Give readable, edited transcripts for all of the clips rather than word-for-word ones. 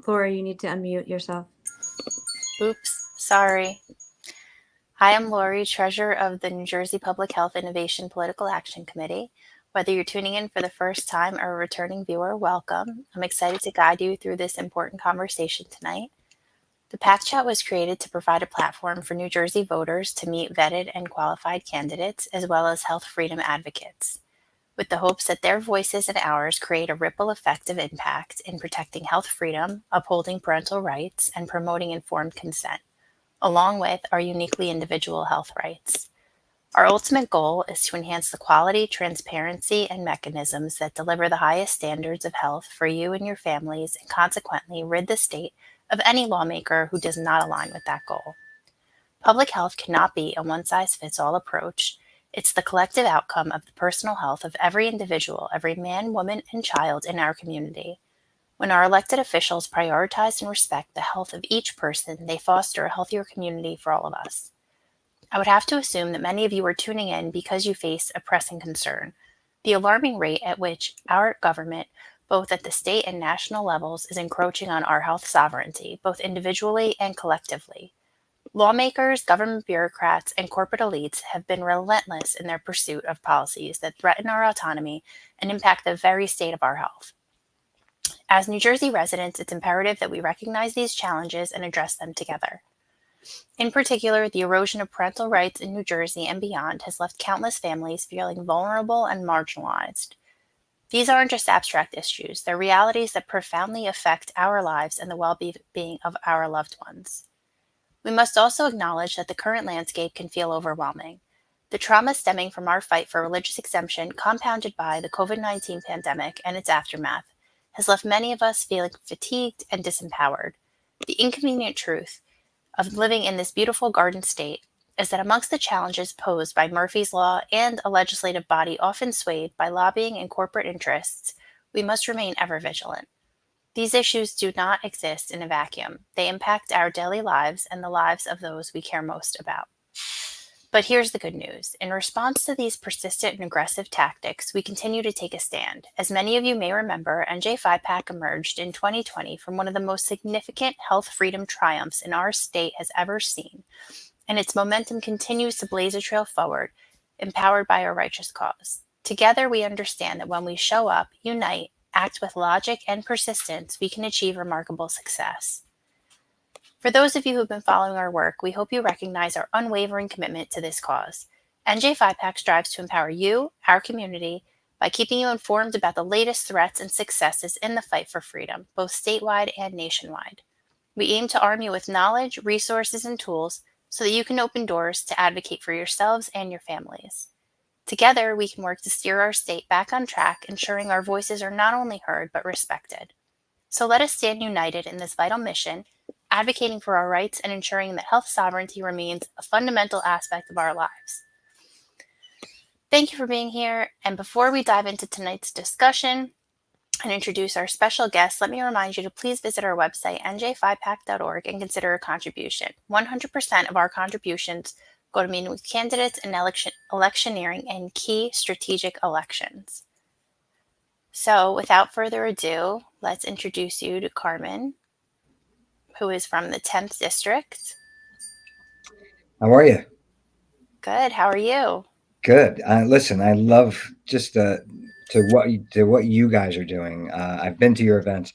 Laura, you need to unmute yourself. Oops, sorry. Hi, I'm Lori, Treasurer of the New Jersey Public Health Innovation Political Action Committee. Whether you're tuning in for the first time or a returning viewer, welcome. I'm excited to guide you through this important conversation tonight. The PAC Chat was created to provide a platform for New Jersey voters to meet vetted and qualified candidates, as well as health freedom advocates, with the hopes that their voices and ours create a ripple effect of impact in protecting health freedom, upholding parental rights, and promoting informed consent, along with our uniquely individual health rights. Our ultimate goal is to enhance the quality, transparency, and mechanisms that deliver the highest standards of health for you and your families, and consequently rid the state of any lawmaker who does not align with that goal. Public health cannot be a one size fits all approach. It's the collective outcome of the personal health of every individual, every man, woman, and child in our community. When our elected officials prioritize and respect the health of each person, they foster a healthier community for all of us. I would have to assume that many of you are tuning in because you face a pressing concern: the alarming rate at which our government, both at the state and national levels, is encroaching on our health sovereignty, both individually and collectively. Lawmakers, government bureaucrats, and corporate elites have been relentless in their pursuit of policies that threaten our autonomy and impact the very state of our health. As New Jersey residents, it's imperative that we recognize these challenges and address them together. In particular, the erosion of parental rights in New Jersey and beyond has left countless families feeling vulnerable and marginalized. These aren't just abstract issues, they're realities that profoundly affect our lives and the well being of our loved ones. We must also acknowledge that the current landscape can feel overwhelming. The trauma stemming from our fight for religious exemption, compounded by the COVID-19 pandemic and its aftermath, has left many of us feeling fatigued and disempowered. The inconvenient truth of living in this beautiful garden state is that amongst the challenges posed by Murphy's Law and a legislative body often swayed by lobbying and corporate interests, we must remain ever vigilant. These issues do not exist in a vacuum. They impact our daily lives and the lives of those we care most about. But here's the good news. In response to these persistent and aggressive tactics, we continue to take a stand. As many of you may remember, NJ5PAC emerged in 2020 from one of the most significant health freedom triumphs in our state has ever seen, and its momentum continues to blaze a trail forward, empowered by our righteous cause. Together, we understand that when we show up, unite, act with logic and persistence, we can achieve remarkable success. For those of you who've been following our work, we hope you recognize our unwavering commitment to this cause. NJ5PAC strives to empower you, our community, by keeping you informed about the latest threats and successes in the fight for freedom, both statewide and nationwide. We aim to arm you with knowledge, resources, and tools so that you can open doors to advocate for yourselves and your families. Together, we can work to steer our state back on track, ensuring our voices are not only heard but respected. So let us stand united in this vital mission, advocating for our rights and ensuring that health sovereignty remains a fundamental aspect of our lives. Thank you for being here. And before we dive into tonight's discussion and introduce our special guests, let me remind you to please visit our website, nj5pac.org, and consider a contribution. 100% of our contributions go to meeting with candidates and electioneering and key strategic elections. So without further ado, let's introduce you to Carmen, who is from the 10th District. How are you? Good. How are you? Good. Listen, I love just to what you guys are doing. I've been to your events.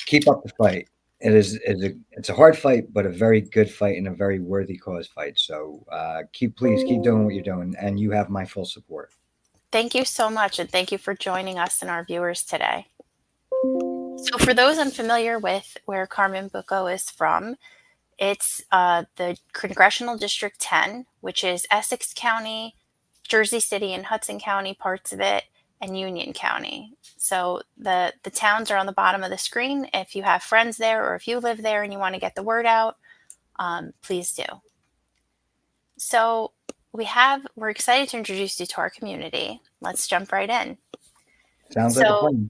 Keep up the fight. It's a hard fight, but a very good fight and a very worthy cause fight. So please keep doing what you're doing, and you have my full support. Thank you so much, and thank you for joining us and our viewers today. So for those unfamiliar with where Carmen Bucco is from, it's the Congressional District 10, which is Essex County, Jersey City and Hudson County, parts of it, and Union County. So the towns are on the bottom of the screen. If you have friends there or if you live there and you want to get the word out, please do. So we're excited to introduce you to our community. Let's jump right in. Sounds like a plan.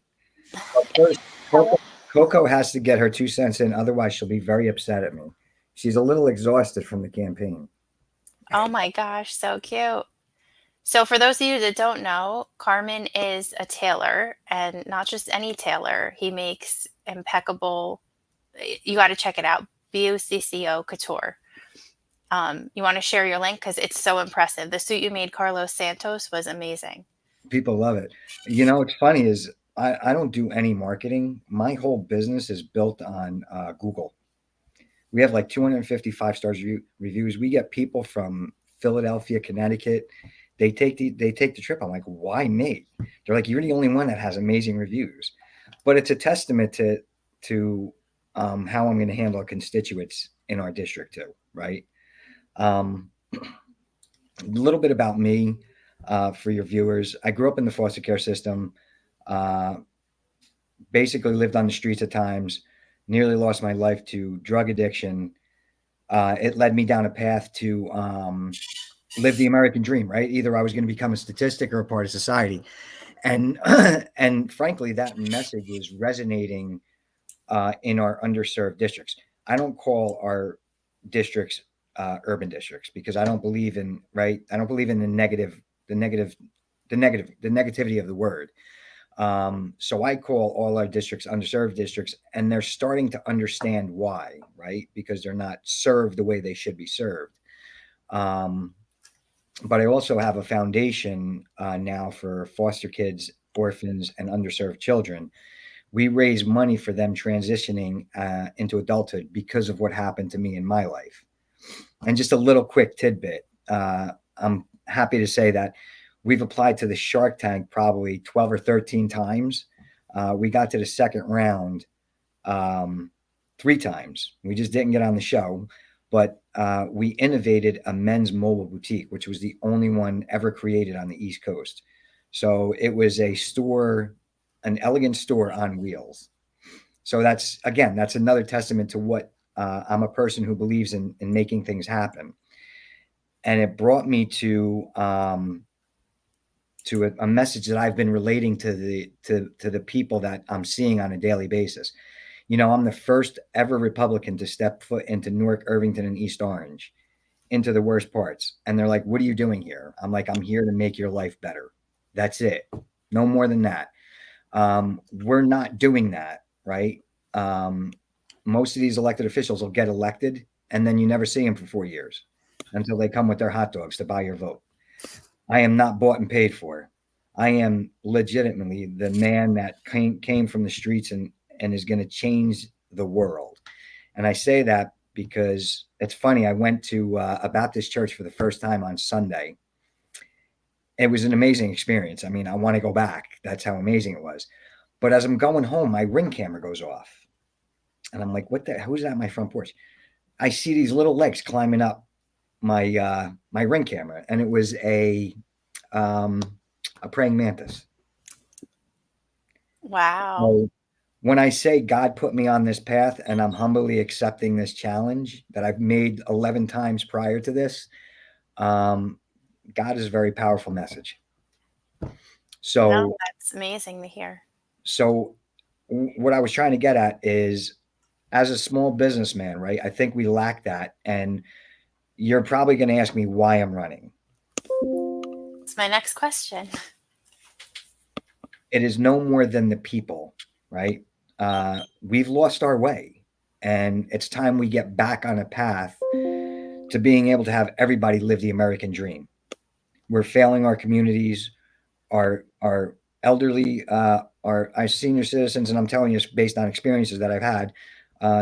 But first, Coco has to get her 2 cents in, otherwise she'll be very upset at me. She's a little exhausted from the campaign. Oh my gosh, so cute. So for those of you that don't know, Carmen is a tailor, and not just any tailor. He makes impeccable you got to check it out. Bucco Couture. You want to share your link because it's so impressive. The suit you made Carlos Santos was amazing. People love it. You know, what's funny is I don't do any marketing. My whole business is built on Google. We have like 250 5-star reviews. We get people from Philadelphia, Connecticut. They take the trip. I'm like, why me? They're like, you're the only one that has amazing reviews. But it's a testament to how I'm going to handle constituents in our district too, right? A little bit about me for your viewers. I grew up in the foster care system. Basically lived on the streets at times. Nearly lost my life to drug addiction. It led me down a path to live the American dream, right? Either I was going to become a statistic or a part of society. And and frankly, that message is resonating in our underserved districts. I don't call our districts urban districts because I don't believe in I don't believe in the negativity of the word. So I call all our districts underserved districts, and they're starting to understand why, right? Because they're not served the way they should be served. But I also have a foundation now for foster kids, orphans, and underserved children. We raise money for them transitioning into adulthood because of what happened to me in my life. And just a little quick tidbit. I'm happy to say that we've applied to the Shark Tank probably 12 or 13 times. We got to the second round 3 times. We just didn't get on the show. But we innovated a men's mobile boutique, which was the only one ever created on the East Coast. So it was a store, an elegant store on wheels. So that's another testament to what I'm a person who believes in making things happen. And it brought me to a message that I've been relating to the people that I'm seeing on a daily basis. You know, I'm the first ever Republican to step foot into Newark, Irvington, and East Orange, into the worst parts. And they're like, what are you doing here? I'm like, I'm here to make your life better. That's it. No more than that. We're not doing that, right? Most of these elected officials will get elected, and then you never see them for 4 years until they come with their hot dogs to buy your vote. I am not bought and paid for. I am legitimately the man that came from the streets and is going to change the world. And I say that because it's funny. I went to a Baptist church for the first time on Sunday. It was an amazing experience. I mean, I want to go back. That's how amazing it was. But as I'm going home, my Ring camera goes off. And I'm like, who's at my front porch? I see these little legs climbing up my Ring camera. And it was a praying mantis. Wow. So when I say God put me on this path and I'm humbly accepting this challenge that I've made 11 times prior to this, God is a very powerful message. So no, that's amazing to hear. So what I was trying to get at is, as a small businessman, right? I think we lack that. And you're probably going to ask me why I'm running. It's my next question. It is no more than the people, right? We've lost our way, and it's time we get back on a path to being able to have everybody live the American dream. We're failing our communities, our elderly, our senior citizens, and I'm telling you, based on experiences that I've had,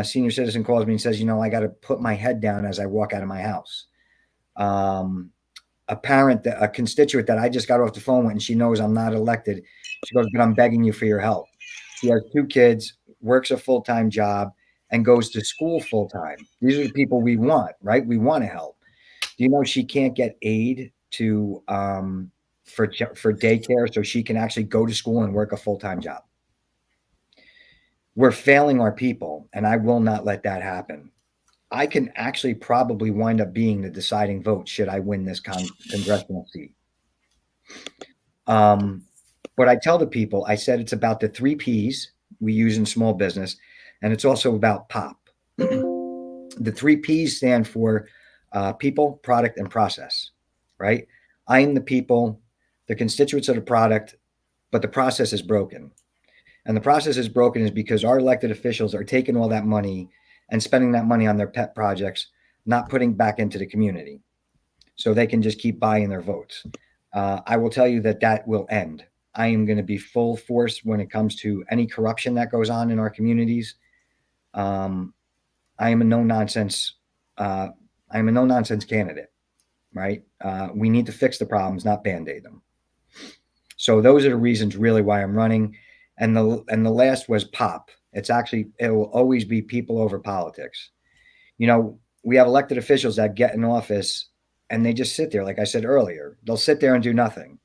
senior citizen calls me and says, I got to put my head down as I walk out of my house. A parent, a constituent that I just got off the phone with, and she knows I'm not elected. She goes, but I'm begging you for your help. She has 2 kids, works a full-time job, and goes to school full-time. These are the people we want, right? We want to help. Do you know she can't get aid to for daycare so she can actually go to school and work a full-time job? We're failing our people, and I will not let that happen. I can actually probably wind up being the deciding vote should I win this congressional seat. But I tell the people, I said it's about the 3 Ps we use in small business, and it's also about POP. The 3 Ps stand for people, product, and process, right? I am the people, the constituents of the product, but the process is broken. And the process is broken is because our elected officials are taking all that money and spending that money on their pet projects, not putting back into the community. So they can just keep buying their votes. I will tell you that will end. I am going to be full force when it comes to any corruption that goes on in our communities. I am a no nonsense. I am a no nonsense candidate, right? We need to fix the problems, not band aid them. So those are the reasons really why I'm running. And the last was POP. It will always be people over politics. We have elected officials that get in office and they just sit there. Like I said earlier, they'll sit there and do nothing.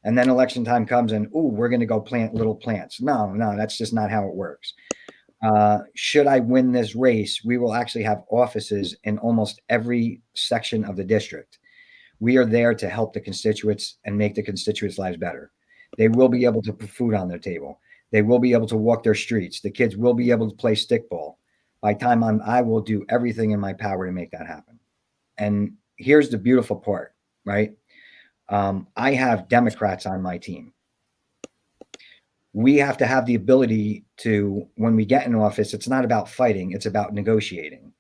And then election time comes and, we're going to go plant little plants. No, that's just not how it works. Should I win this race, we will actually have offices in almost every section of the district. We are there to help the constituents and make the constituents' lives better. They will be able to put food on their table. They will be able to walk their streets. The kids will be able to play stickball. By time I will do everything in my power to make that happen. And here's the beautiful part, right? I have Democrats on my team. We have to have the ability to, when we get in office, it's not about fighting, it's about negotiating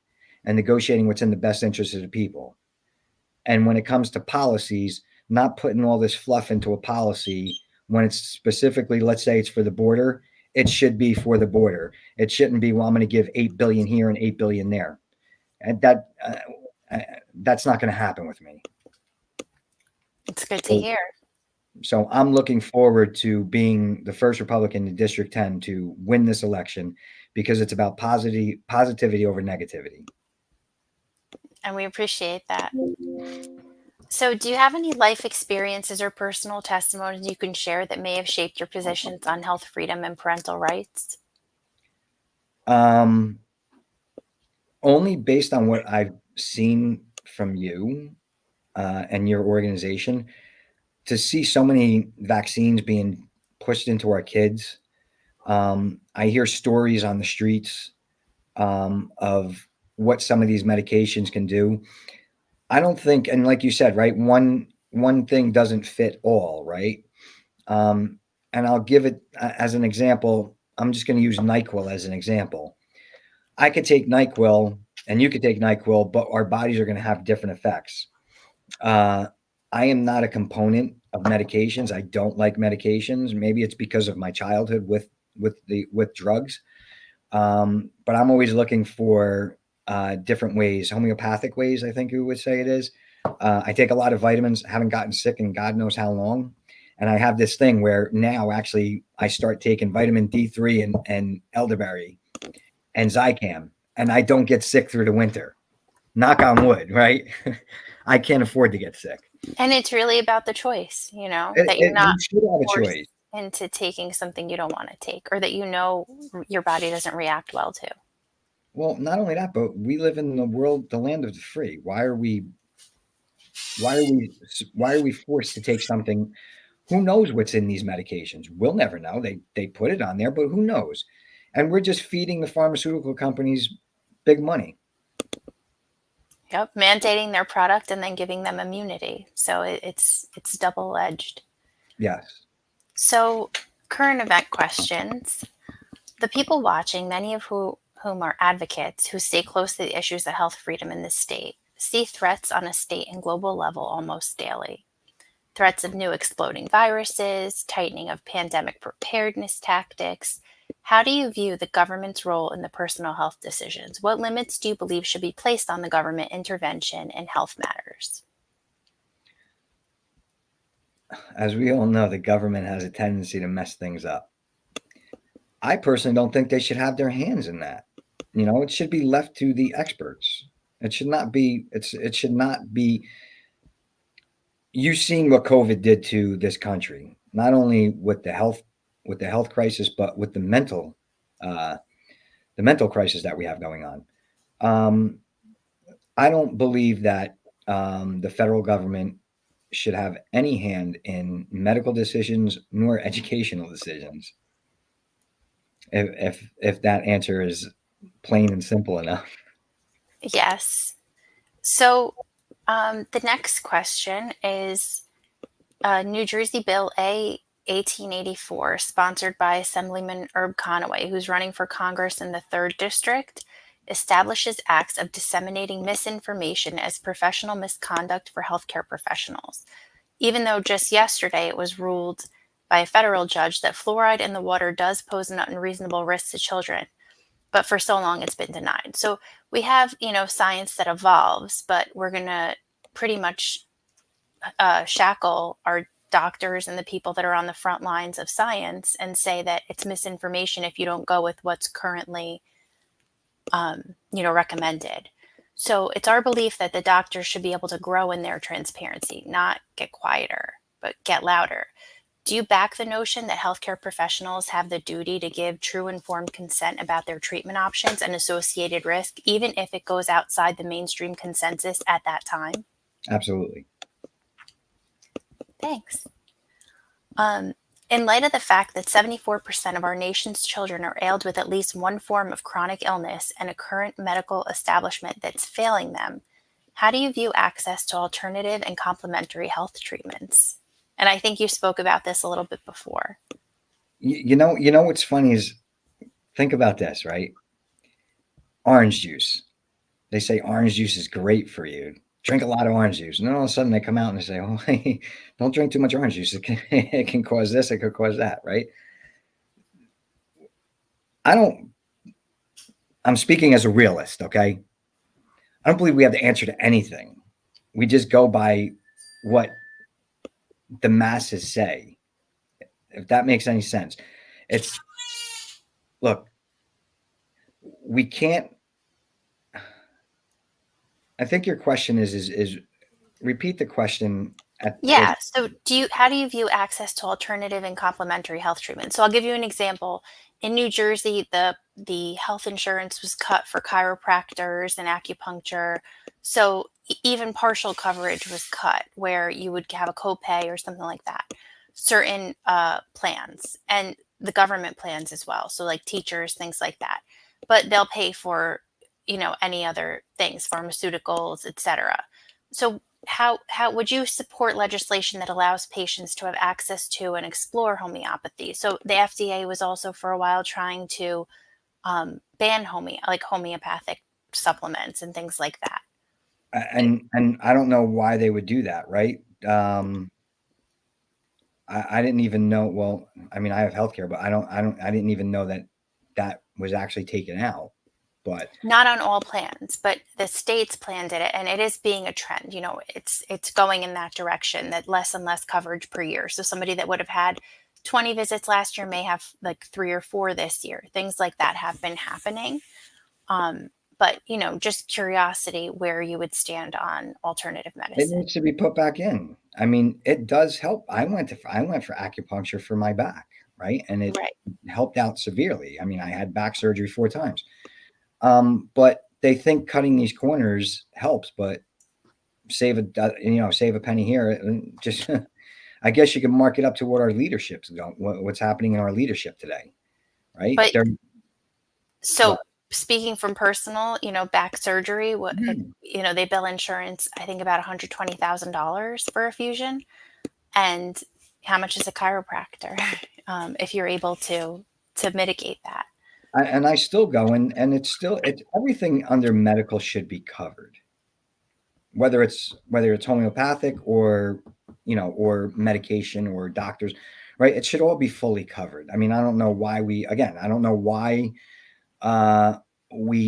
and negotiating what's in the best interest of the people. And when it comes to policies, not putting all this fluff into a policy when it's specifically, let's say it's for the border, it should be for the border. It shouldn't be, well, I'm going to give $8 billion here and $8 billion there. And that's not going to happen with me. It's good to hear. So I'm looking forward to being the first Republican in District 10 to win this election because it's about positivity over negativity. And we appreciate that. So do you have any life experiences or personal testimonies you can share that may have shaped your positions on health freedom and parental rights? Only based on what I've seen from you and your organization, to see so many vaccines being pushed into our kids. I hear stories on the streets of what some of these medications can do. I don't think, and like you said, right, one thing doesn't fit all, right? And I'll give it as an example. I'm just going to use NyQuil as an example. I could take NyQuil and you could take NyQuil, but our bodies are going to have different effects. I am not a component of medications. I don't like medications. Maybe it's because of my childhood with drugs. But I'm always looking for different ways, homeopathic ways, I think you would say it is. I take a lot of vitamins, haven't gotten sick in God knows how long. And I have this thing where now actually I start taking vitamin D3 and elderberry and Zicam, and I don't get sick through the winter. Knock on wood, right? I can't afford to get sick. And it's really about the choice, that you're not you should have a forced choice into taking something you don't want to take or that your body doesn't react well to. Well, not only that, but we live in the land of the free. Why are we forced to take something? Who knows what's in these medications? We'll never know. They put it on there, but who knows? And we're just feeding the pharmaceutical companies big money. Yep, mandating their product and then giving them immunity. So it's double-edged. Yes. So current event questions. The people watching, many of whom are advocates who stay close to the issues of health freedom in this state, see threats on a state and global level almost daily. Threats of new exploding viruses, tightening of pandemic preparedness tactics. How do you view the government's role in the personal health decisions? What limits do you believe should be placed on the government intervention in health matters? As we all know, the government has a tendency to mess things up. I personally don't think they should have their hands in that. It should be left to the experts. It should not be. It should not be. You've seen what COVID did to this country, not only with the health crisis, but with the mental crisis that we have going on. I don't believe that the federal government should have any hand in medical decisions nor educational decisions. If that answer is plain and simple enough. Yes. So the next question is New Jersey Bill A 1884, sponsored by Assemblyman Herb Conaway, who's running for Congress in the 3rd District, establishes acts of disseminating misinformation as professional misconduct for healthcare professionals. Even though just yesterday it was ruled by a federal judge that fluoride in the water does pose an unreasonable risk to children, but for so long it's been denied. So we have, science that evolves, but we're going to pretty much shackle our doctors and the people that are on the front lines of science and say that it's misinformation if you don't go with what's currently, recommended. So it's our belief that the doctors should be able to grow in their transparency, not get quieter, but get louder. Do you back the notion that healthcare professionals have the duty to give true informed consent about their treatment options and associated risk, even if it goes outside the mainstream consensus at that time? Absolutely. Thanks. In light of the fact that 74% of our nation's children are ailed with at least one form of chronic illness and a current medical establishment that's failing them, how do you view access to alternative and complementary health treatments? And I think you spoke about this a little bit before. You know what's funny is, think about this, right? Orange juice. They say orange juice is great for you. Drink a lot of orange juice. And then all of a sudden they come out and they say, oh, hey, don't drink too much orange juice. It can cause this, it could cause that, right? I'm speaking as a realist, okay? I don't believe we have the answer to anything. We just go by what the masses say, if that makes any sense. Look, we can't. I think your question is repeat the question. So how do you view access to alternative and complementary health treatment? So I'll give you an example. In New Jersey, the health insurance was cut for chiropractors and acupuncture. So even partial coverage was cut where you would have a copay or something like that. Certain plans and the government plans as well. So like teachers, things like that. But they'll pay for, any other things, pharmaceuticals, etc. So how would you support legislation that allows patients to have access to and explore homeopathy? So the FDA was also for a while trying to ban homeopathic supplements and things like that. And I don't know why they would do that, right? I didn't even know. Well, I mean, I have healthcare, but I didn't even know that was actually taken out. But not on all plans, but the state's plan did it, and it is being a trend. It's going in that direction, that less and less coverage per year. So somebody that would have had 20 visits last year may have like 3 or 4 this year. Things like that have been happening. But just curiosity where you would stand on alternative medicine. It needs to be put back in. I mean, it does help. I went for acupuncture for my back, right? And it helped out severely. I mean, I had back surgery 4 times. But they think cutting these corners helps, but save a penny here. Just, I guess you can mark it up to what our leadership's going, what's happening in our leadership today, right? But speaking from personal, back surgery, they bill insurance, I think about $120,000 for a fusion. And how much is a chiropractor? If you're able to mitigate that. I still go and it's everything under medical should be covered, whether it's homeopathic or medication or doctors, right? It should all be fully covered. I mean, I don't know why we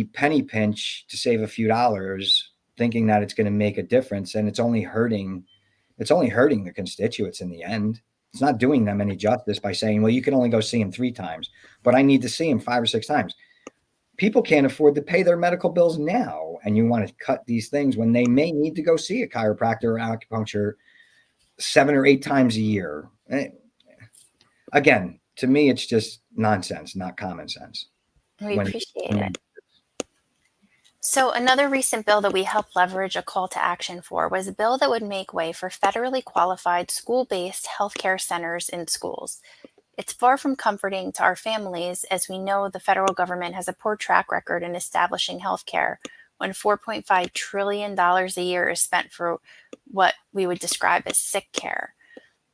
penny pinch to save a few dollars, thinking that it's going to make a difference, and it's only hurting the constituents in the end. It's not doing them any justice by saying, well, you can only go see him 3 times, but I need to see him 5 or 6 times. People can't afford to pay their medical bills now, and you want to cut these things when they may need to go see a chiropractor or acupuncture 7 or 8 times a year. Again, to me, it's just nonsense, not common sense. We appreciate it. So another recent bill that we helped leverage a call to action for was a bill that would make way for federally qualified school-based healthcare centers in schools. It's far from comforting to our families, as we know the federal government has a poor track record in establishing healthcare when $4.5 trillion a year is spent for what we would describe as sick care.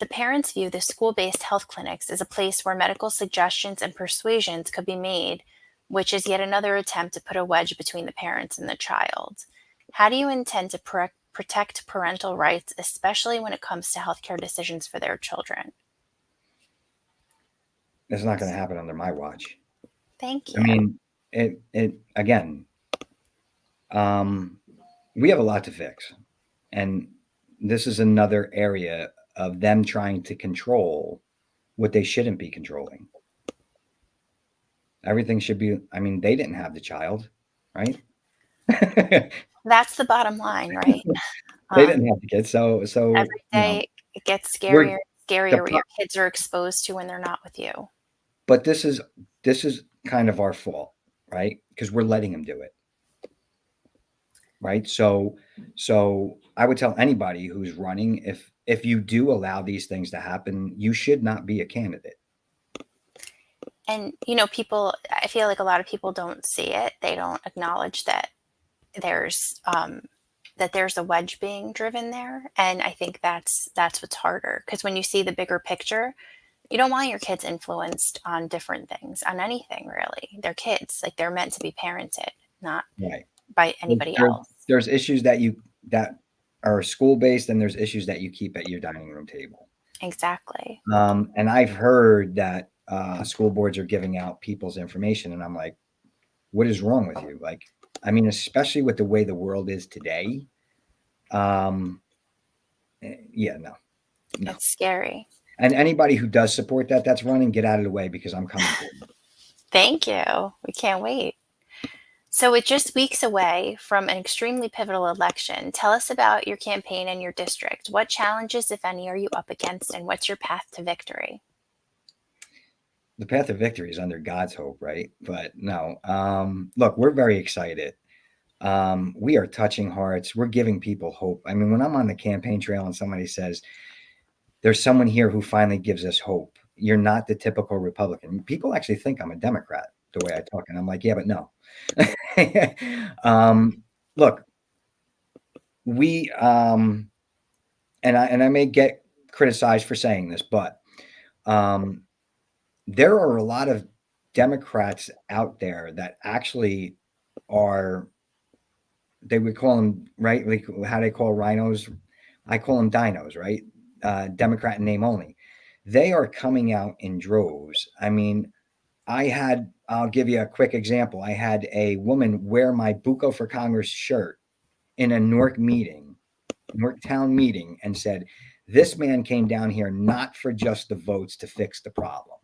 The parents view the school-based health clinics as a place where medical suggestions and persuasions could be made, which is yet another attempt to put a wedge between the parents and the child. How do you intend to protect parental rights, especially when it comes to healthcare decisions for their children? It's not going to happen under my watch. Thank you. I mean, it again, we have a lot to fix. And this is another area of them trying to control what they shouldn't be controlling. Everything should be, I mean, they didn't have the child, right? That's the bottom line, right? They didn't have the kid. So Every day it gets scarier and scarier what your kids are exposed to when they're not with you. But this is kind of our fault, right? Because we're letting them do it. Right. So I would tell anybody who's running, if you do allow these things to happen, you should not be a candidate. And, I feel like a lot of people don't see it. They don't acknowledge that there's a wedge being driven there. And I think that's what's harder, because when you see the bigger picture, you don't want your kids influenced on different things, on anything really. They're kids, like they're meant to be parented, not right. by anybody else. There's issues that are school-based, and there's issues that you keep at your dining room table. Exactly. And I've heard that school boards are giving out people's information, and I'm like, what is wrong with you? Like, I mean, especially with the way the world is today. No. It's scary. And anybody who does support that's running, get out of the way, because I'm coming for you. Thank you. We can't wait. So with just weeks away from an extremely pivotal election, tell us about your campaign and your district. What challenges, if any, are you up against, and what's your path to victory? The path to victory is under God's hope, right? But no, look, we're very excited. We are touching hearts. We're giving people hope. I mean, when I'm on the campaign trail and somebody says, there's someone here who finally gives us hope, you're not the typical Republican. People actually think I'm a Democrat the way I talk. And I'm like, yeah, but no. Look, we, and I may get criticized for saying this, but there are a lot of Democrats out there that actually are, they would call them, right? Like how they call rhinos. I call them dinos, right? Democrat in name only. They are coming out in droves. I mean, I'll give you a quick example. I had a woman wear my Bucco for Congress shirt in a Newark town meeting, and said, this man came down here not for just the votes to fix the problems.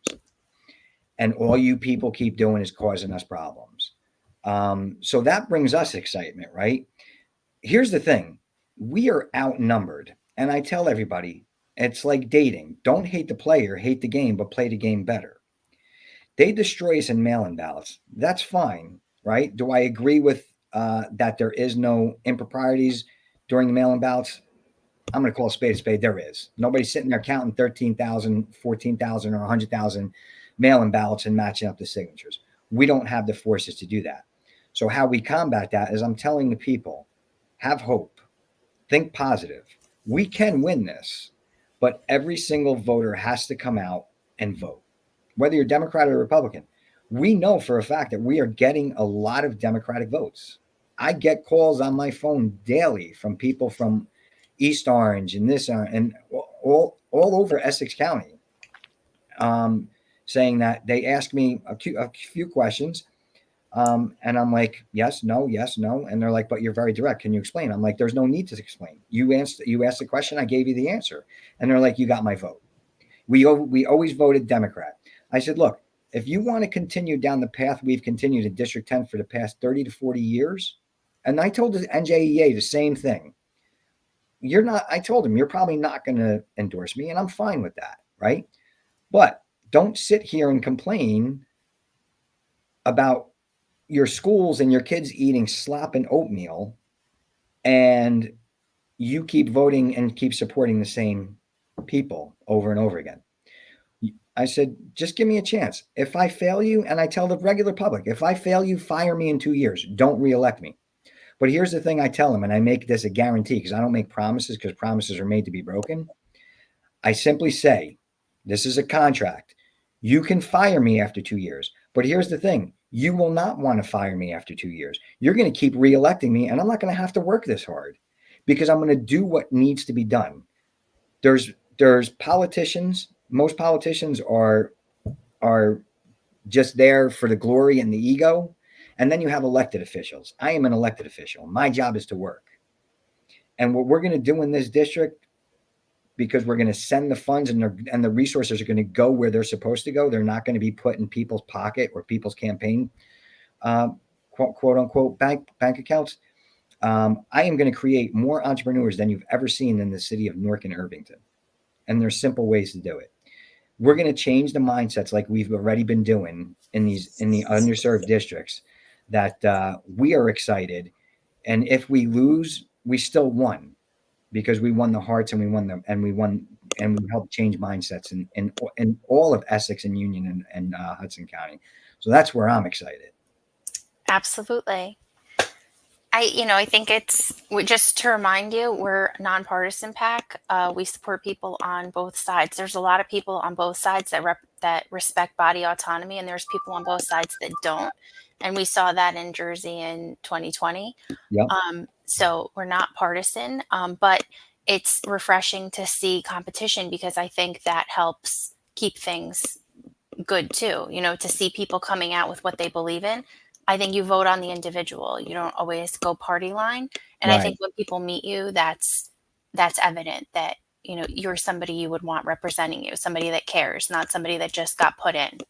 And all you people keep doing is causing us problems. So that brings us excitement, right? Here's the thing. We are outnumbered. And I tell everybody, it's like dating. Don't hate the player, hate the game, but play the game better. They destroy us in mail-in ballots. That's fine, right? Do I agree with that there is no improprieties during the mail-in ballots? I'm going to call a spade a spade. There is. Nobody's sitting there counting 13,000, 14,000, or 100,000 mail-in ballots and matching up the signatures. We don't have the forces to do that. So how we combat that is, I'm telling the people, have hope, think positive. We can win this, but every single voter has to come out and vote. Whether you're Democrat or Republican, we know for a fact that we are getting a lot of Democratic votes. I get calls on my phone daily from people from East Orange and and all over Essex County, saying that they ask me a few questions, and I'm like, yes, no. And they're like, but you're very direct. Can you explain? I'm like, there's no need to explain. You asked the question, I gave you the answer. And they're like, you got my vote. We always voted Democrat. I said, look, if you want to continue down the path we've continued in District 10 for the past 30 to 40 years, and I told the NJEA the same thing, I told them, you're probably not going to endorse me, and I'm fine with that, right? But don't sit here and complain about your schools and your kids eating slop and oatmeal, and you keep voting and keep supporting the same people over and over again. I said, just give me a chance. If I fail you, and I tell the regular public, if I fail you, fire me in 2 years. Don't reelect me. But here's the thing I tell them, and I make this a guarantee, because I don't make promises, because promises are made to be broken. I simply say, this is a contract. You can fire me after 2 years. But here's the thing. You will not want to fire me after 2 years. You're going to keep reelecting me, and I'm not going to have to work this hard because I'm going to do what needs to be done. There's politicians. Most politicians are just there for the glory and the ego. And then you have elected officials. I am an elected official. My job is to work. And what we're going to do in this district, because we're going to send the funds and the resources are going to go where they're supposed to go. They're not going to be put in people's pocket or people's campaign, quote unquote, bank accounts. I am going to create more entrepreneurs than you've ever seen in the city of Newark and Irvington. And there's simple ways to do it. We're going to change the mindsets like we've already been doing in the underserved districts, that we are excited. And if we lose, we still won, because we won the hearts and we won them, and we helped change mindsets in all of Essex and Union and Hudson County. So that's where I'm excited. Absolutely. I think it's just to remind you, we're a nonpartisan PAC. We support people on both sides. There's a lot of people on both sides that respect body autonomy, and there's people on both sides that don't. And we saw that in Jersey in 2020. Yep. So we're not partisan, but it's refreshing to see competition, because I think that helps keep things good too. To see people coming out with what they believe in. I think you vote on the individual. You don't always go party line. And Right. I think when people meet you, that's evident that, you're somebody you would want representing you, somebody that cares, not somebody that just got put in.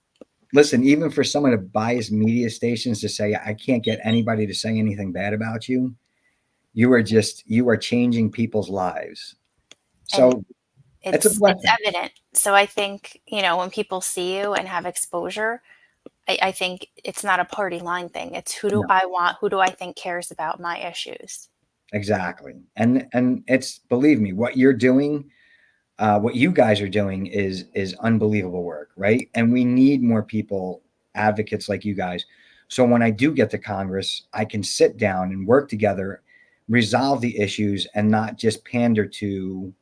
Listen, even for some of the biased media stations to say, I can't get anybody to say anything bad about you, you are changing people's lives. So it's evident. So I think, when people see you and have exposure, I think it's not a party line thing. It's who do I want? Who do I think cares about my issues? Exactly. And it's, believe me, what you're doing, what you guys are doing is unbelievable work, right? And we need more people, advocates like you guys. So when I do get to Congress, I can sit down and work together, resolve the issues, and not just pander to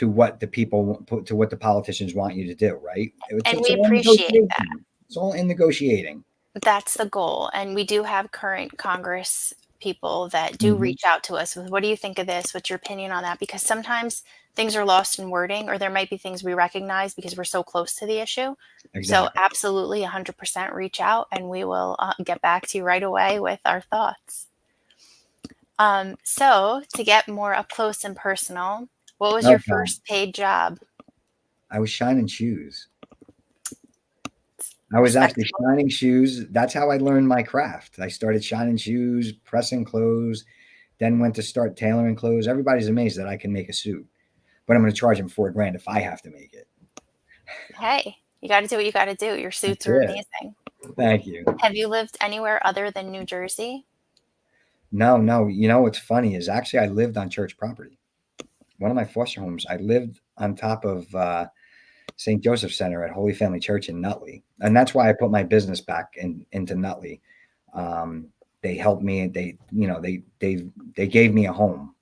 what the politicians want you to do, right? And we appreciate that. It's all in negotiating. That's the goal. And we do have current Congress people that do reach out to us with, what do you think of this? What's your opinion on that? Because sometimes things are lost in wording, or there might be things we recognize because we're so close to the issue. Exactly. So absolutely 100% reach out, and we will get back to you right away with our thoughts. So to get more up close and personal, what was your first paid job? I was shining shoes. I was actually shining shoes. That's how I learned my craft. I started shining shoes, pressing clothes, then went to start tailoring clothes. Everybody's amazed that I can make a suit, but I'm going to charge them $4,000 if I have to make it. Hey, you got to do what you got to do. Your suits are amazing. Thank you. Have you lived anywhere other than New Jersey? No. What's funny is actually I lived on church property. One of my foster homes, I lived on top of St. Joseph Center at Holy Family Church in Nutley. And that's why I put my business back into Nutley. They helped me. They gave me a home.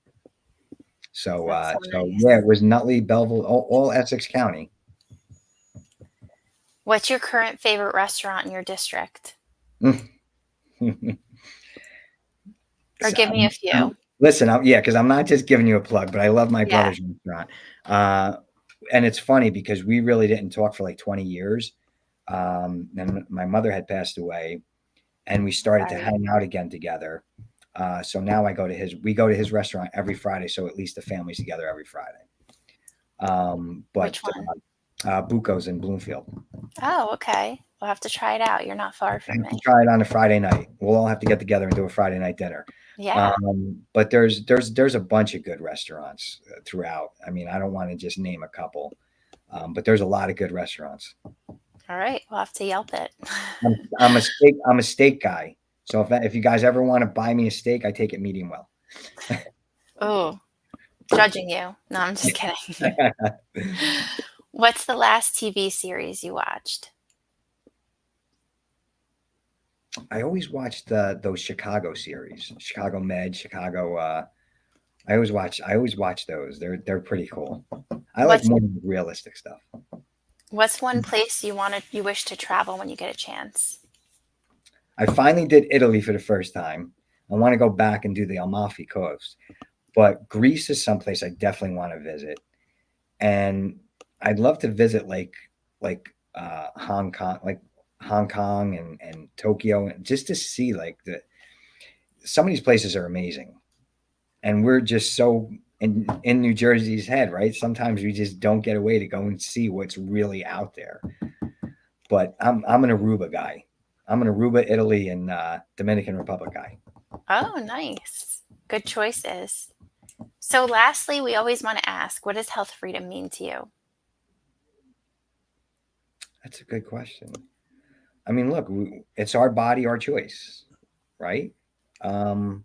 So, nice. Yeah, it was Nutley, Belleville, all Essex County. What's your current favorite restaurant in your district? Or give me a few. Listen, because I'm not just giving you a plug, but I love my brother's restaurant. And it's funny because we really didn't talk for like 20 years. And my mother had passed away, and we started to hang out again together. So now we go to his restaurant every Friday. So at least the family's together every Friday. Which one? Bucco's in Bloomfield. Oh, okay. We'll have to try it out. You're not far from me. Try it on a Friday night. We'll all have to get together and do a Friday night dinner. Yeah. But there's a bunch of good restaurants throughout. I mean, I don't want to just name a couple, but there's a lot of good restaurants. All right, we'll have to Yelp it. I'm a steak guy. So if you guys ever want to buy me a steak, I take it medium well. Oh, judging you. No, I'm just kidding. What's the last TV series you watched? I always watched those Chicago series, Chicago Med, Chicago. I always watch those. They're pretty cool. I like What's more realistic stuff. what's one place you wish to travel when you get a chance? I finally did Italy for the first time. I want to go back and do the Amalfi Coast, but Greece is someplace I definitely want to visit, and I'd love to visit Hong Kong and Tokyo, just to see like some of these places are amazing, and we're just so in New Jersey's head, right? Sometimes we just don't get away to go and see what's really out there. But I'm an Aruba guy. I'm an Aruba, Italy, and Dominican Republic guy. Oh, nice. Good choices. So lastly, we always want to ask, what does health freedom mean to you? That's a good question. I mean, look, it's our body, our choice, right? Um,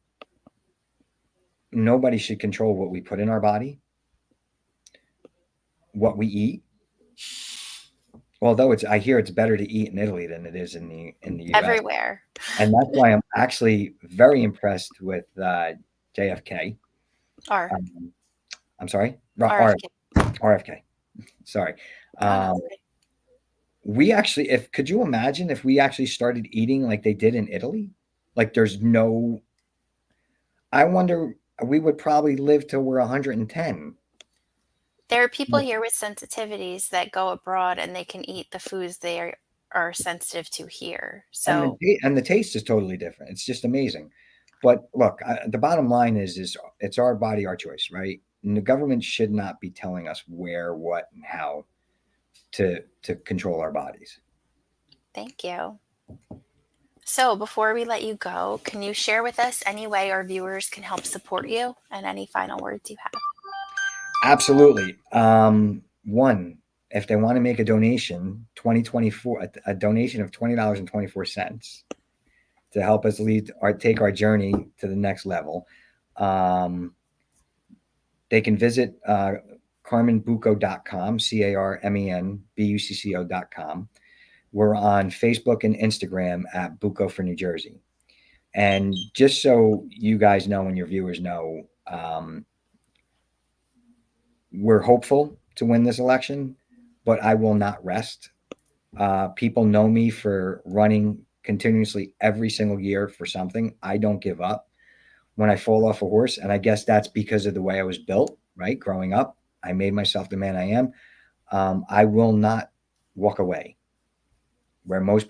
Nobody should control what we put in our body, what we eat. Although I hear it's better to eat in Italy than it is in the U.S. Everywhere. And that's why I'm actually very impressed with JFK. Or Um, I'm sorry, RFK. RFK. Sorry. Oh, no, Um, that's okay. we actually, if could you imagine if we actually started eating like they did in Italy? Like there's no. I wonder we would probably live till we're 110. There are people here with sensitivities that go abroad and they can eat the foods are sensitive to here. So And the taste is totally different. It's just amazing. But look, the bottom line is it's our body, our choice, right? And the government should not be telling us where, what, and how to control our bodies. thank you. So before we let you go, can you share with us any way our viewers can help support you and any final words you have? Absolutely. One, if they want to make a donation, 2024, a donation of $20.24 to help us take our journey to the next level. They can visit carmenbucco.com, CarmenBucco.com. We're on Facebook and Instagram at Bucco for New Jersey. And just so you guys know and your viewers know, we're hopeful to win this election, but I will not rest. People know me for running continuously every single year for something. I don't give up when I fall off a horse. And I guess that's because of the way I was built, right? Growing up, I made myself the man I am. I will not walk away. Where most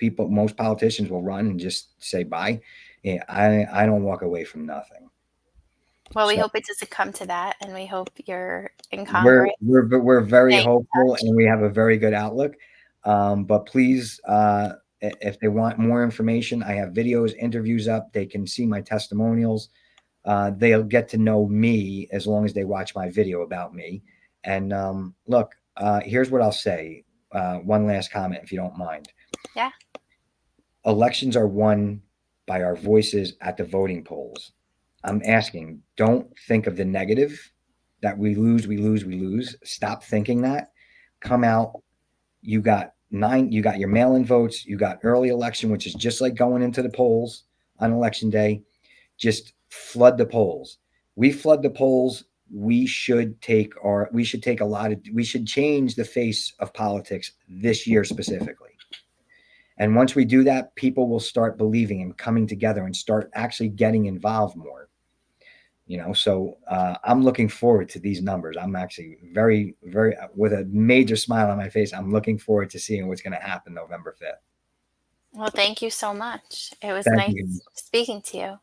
politicians will run and just say bye. Yeah, I don't walk away from nothing. Well, we So hope it doesn't come to that, and we hope you're in we're Congress. we're very Staying in hopeful touch. and we have a very good outlook. But please, if they want more information, I have videos, interviews up. They can see my testimonials. They'll get to know me as long as they watch my video about me. And look, here's what I'll say. One last comment, if you don't mind. Yeah. Elections are won by our voices at the voting polls. I'm asking, don't think of the negative that we lose, we lose, we lose. Stop thinking that. Come out. You got your mail-in votes. You got early election, which is just like going into the polls on election day. Just flood the polls. We flood the polls. We should change the face of politics this year specifically. And once we do that, people will start believing and coming together and start actually getting involved more. So I'm looking forward to these numbers. I'm actually very, very, with a major smile on my face, I'm looking forward to seeing what's going to happen November 5th. Well, thank you so much. It was Thank nice you. speaking to you.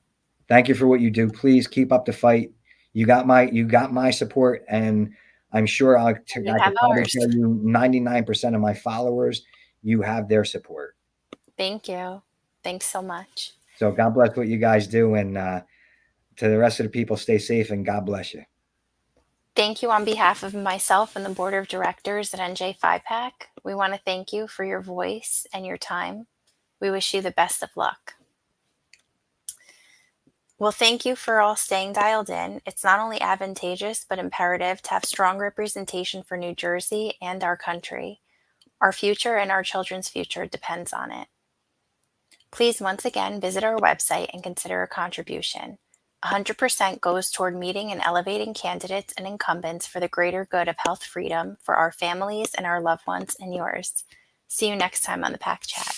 Thank you for what you do. Please keep up the fight. You got my support, and I'm sure I You could have probably ours. tell you 99% of my followers, you have their support. Thank you. Thanks so much. So God bless what you guys do, and to the rest of the people, stay safe and God bless you. Thank you on behalf of myself and the board of directors at NJ5PAC. We want to thank you for your voice and your time. We wish you the best of luck. Well, thank you for all staying dialed in. It's not only advantageous, but imperative to have strong representation for New Jersey and our country. Our future and our children's future depends on it. Please once again visit our website and consider a contribution. 100% goes toward meeting and elevating candidates and incumbents for the greater good of health freedom for our families and our loved ones and yours. See you next time on the PAC Chat.